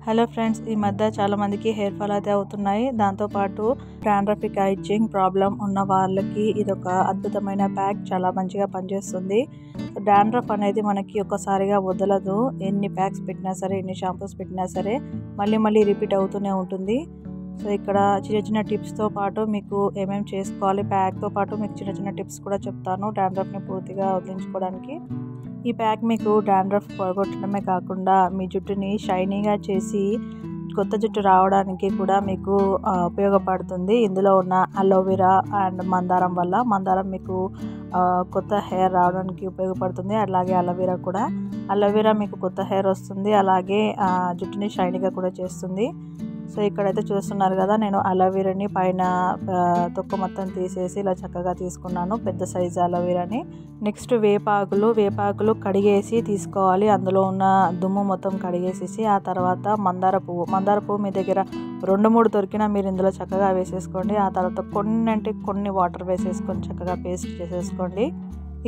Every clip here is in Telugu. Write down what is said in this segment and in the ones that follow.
హలో ఫ్రెండ్స్, ఈ మధ్య చాలా మందికి హెయిర్ ఫాల్ అయితే అవుతున్నాయి. దాంతోపాటు డాండ్రఫిక్ ఐచింగ్ ప్రాబ్లం ఉన్న వాళ్ళకి ఇదొక అద్భుతమైన ప్యాక్, చాలా మంచిగా పనిచేస్తుంది. డాండ్రఫ్ అనేది మనకి ఒక్కసారిగా వదలదు. ఎన్ని ప్యాక్స్ పెట్టినా సరే, ఎన్ని షాంపూస్ పెట్టినా సరే మళ్ళీ మళ్ళీ రిపీట్ అవుతూనే ఉంటుంది. సో ఇక్కడ చిన్న చిన్న టిప్స్తో పాటు మీకు ఏమేమి చేసుకోవాలి, ప్యాక్తో పాటు మీకు చిన్న చిన్న టిప్స్ కూడా చెప్తాను డాండ్రఫ్ని పూర్తిగా వదిలించుకోవడానికి. ఈ ప్యాక్ మీకు డాండ్రఫ్ పోగొట్టడమే కాకుండా మీ జుట్టుని షైనీగా చేసి కొత్త జుట్టు రావడానికి కూడా మీకు ఉపయోగపడుతుంది. ఇందులో ఉన్న అలోవెరా అండ్ మందారం వల్ల మందారం మీకు కొత్త హెయిర్ రావడానికి ఉపయోగపడుతుంది. అలాగే అలోవెరా మీకు కొత్త హెయిర్ వస్తుంది, అలాగే జుట్టుని షైనీగా కూడా చేస్తుంది. సో ఇక్కడైతే చూస్తున్నారు కదా, నేను అలోవెరాని పైన తొక్క మొత్తం తీసేసి ఇలా చక్కగా తీసుకున్నాను, పెద్ద సైజు అలోవెరాని. నెక్స్ట్ వేపాకులు కడిగేసి తీసుకోవాలి. అందులో ఉన్న దుమ్ము మొత్తం కడిగేసేసి ఆ తర్వాత మందార పువ్వు మీ దగ్గర 2-3 దొరికినా మీరు ఇందులో చక్కగా వేసేసుకోండి. ఆ తర్వాత కొన్ని వాటర్ వేసేసుకొని చక్కగా పేస్ట్ చేసేసుకోండి.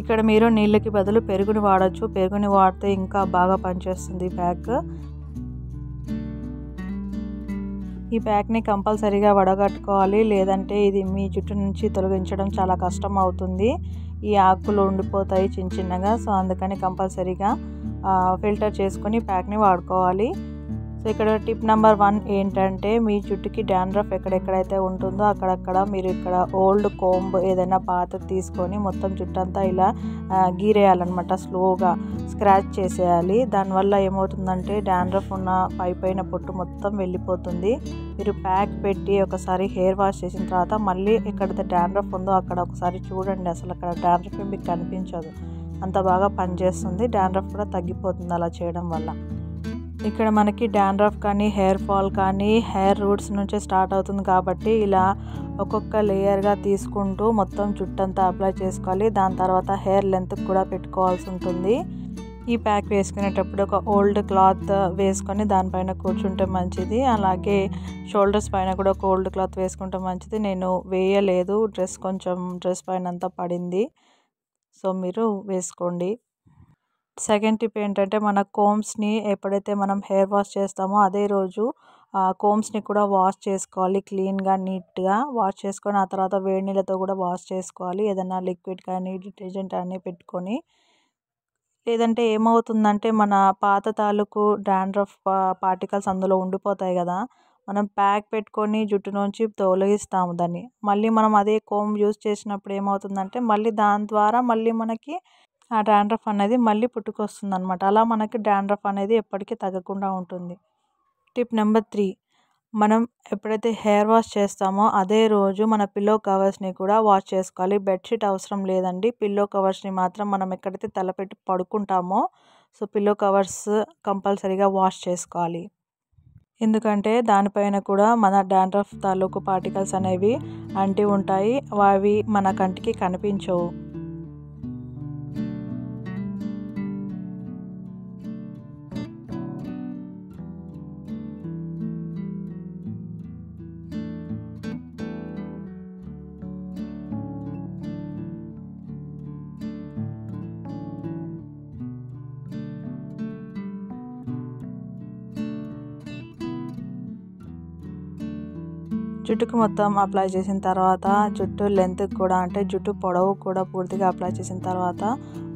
ఇక్కడ మీరు నీళ్ళకి బదులు పెరుగుని వాడచ్చు. పెరుగుని వాడితే ఇంకా బాగా పనిచేస్తుంది ప్యాక్. ఈ ప్యాక్ని కంపల్సరీగా వడగట్టుకోవాలి, లేదంటే ఇది మీ జుట్టు నుంచి తొలగించడం చాలా కష్టం అవుతుంది. ఈ ఆకులు ఉండిపోతాయి చిన్నగా. సో అందుకని కంపల్సరీగా ఫిల్టర్ చేసుకొని ప్యాక్ని వాడుకోవాలి. సో ఇక్కడ టిప్ నెంబర్ 1 ఏంటంటే, మీ జుట్టుకి డాండ్రఫ్ ఎక్కడెక్కడైతే ఉంటుందో అక్కడక్కడ మీరు ఇక్కడ ఓల్డ్ కోంబ్ ఏదైనా పాతది తీసుకొని మొత్తం జుట్టంతా ఇలా గీరేయాలన్నమాట. స్లోగా స్క్రాచ్ చేసేయాలి. దానివల్ల ఏమవుతుందంటే డాండ్రఫ్ ఉన్న పైన పొట్టు మొత్తం వెళ్ళిపోతుంది. మీరు ప్యాక్ పెట్టి ఒకసారి హెయిర్ వాష్ చేసిన తర్వాత మళ్ళీ ఎక్కడైతే డాండ్రఫ్ ఉందో అక్కడ ఒకసారి చూడండి. అసలు అక్కడ డాండ్రఫ్ మీకు కనిపించదు, అంత బాగా పనిచేస్తుంది. డాండ్రఫ్ కూడా తగ్గిపోతుంది అలా చేయడం వల్ల. ఇక్కడ మనకి డాండ్రఫ్ కానీ హెయిర్ ఫాల్ కానీ హెయిర్ రూట్స్ నుంచే స్టార్ట్ అవుతుంది కాబట్టి ఇలా ఒక్కొక్క లేయర్గా తీసుకుంటూ మొత్తం జుట్టంతా అప్లై చేసుకోవాలి. దాని తర్వాత హెయిర్ లెంత్ కూడా పెట్టుకోవాల్సి ఉంటుంది. ఈ ప్యాక్ వేసుకునేటప్పుడు ఒక ఓల్డ్ క్లాత్ వేసుకొని దానిపైన కూర్చుంటే మంచిది. అలాగే షోల్డర్స్ పైన కూడా ఒక ఓల్డ్ క్లాత్ వేసుకుంటే మంచిది. నేను వేయలేదు, డ్రెస్ పైన అంతా పడింది. సో మీరు వేసుకోండి. సెకండ్ టిప్ ఏంటంటే, మన కోమ్స్ని ఎప్పుడైతే మనం హెయిర్ వాష్ చేస్తామో అదే రోజు కోమ్స్ని కూడా వాష్ చేసుకోవాలి. క్లీన్గా నీట్గా వాష్ చేసుకొని ఆ తర్వాత వేడి నీళ్ళతో కూడా వాష్ చేసుకోవాలి. ఏదైనా లిక్విడ్ కానీ డిటర్జెంట్ కానీ పెట్టుకొని. లేదంటే ఏమవుతుందంటే, మన పాత తాలూకు డాండ్రఫ్ పార్టికల్స్ అందులో ఉండిపోతాయి కదా, మనం ప్యాక్ పెట్టుకొని జుట్టు నుంచి తొలగిస్తాము దాన్ని. మళ్ళీ మనం అదే కోమ్ యూజ్ చేసినప్పుడు ఏమవుతుందంటే, మళ్ళీ దాని ద్వారా మళ్ళీ మనకి ఆ డాండ్రఫ్ అనేది మళ్ళీ పుట్టుకొస్తుంది అనమాట. అలా మనకి డాండ్రఫ్ అనేది ఎప్పటికీ తగ్గకుండా ఉంటుంది. టిప్ నెంబర్ 3, మనం ఎప్పుడైతే హెయిర్ వాష్ చేస్తామో అదే రోజు మన పిల్లో కవర్స్ని కూడా వాష్ చేసుకోవాలి. బెడ్షీట్ అవసరం లేదండి, పిల్లో కవర్స్ని మాత్రం మనం ఎక్కడైతే తలపెట్టి పడుకుంటామో సో పిల్లో కవర్స్ కంపల్సరీగా వాష్ చేసుకోవాలి. ఎందుకంటే దానిపైన కూడా మన డాండ్రఫ్ తాలూకు పార్టికల్స్ అనేవి అంటి ఉంటాయి. అవి మన కంటికి కనిపించవు. జుట్టుకు మొత్తం అప్లై చేసిన తర్వాత జుట్టు లెంత్ కూడా, అంటే జుట్టు పొడవు కూడా పూర్తిగా అప్లై చేసిన తర్వాత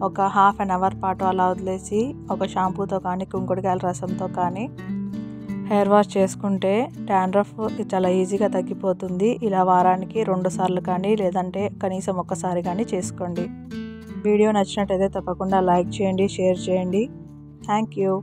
ఒక ½ an hour పాటు అలా వదిలేసి ఒక షాంపూతో కానీ కుంకుడుకాయల రసంతో కానీ హెయిర్ వాష్ చేసుకుంటే డాండ్రఫ్ చాలా ఈజీగా తగ్గిపోతుంది. ఇలా వారానికి 2 సార్లు కానీ లేదంటే కనీసం ఒక్కసారి కానీ చేసుకోండి. వీడియో నచ్చినట్టయితే తప్పకుండా లైక్ చేయండి, షేర్ చేయండి. Thank you.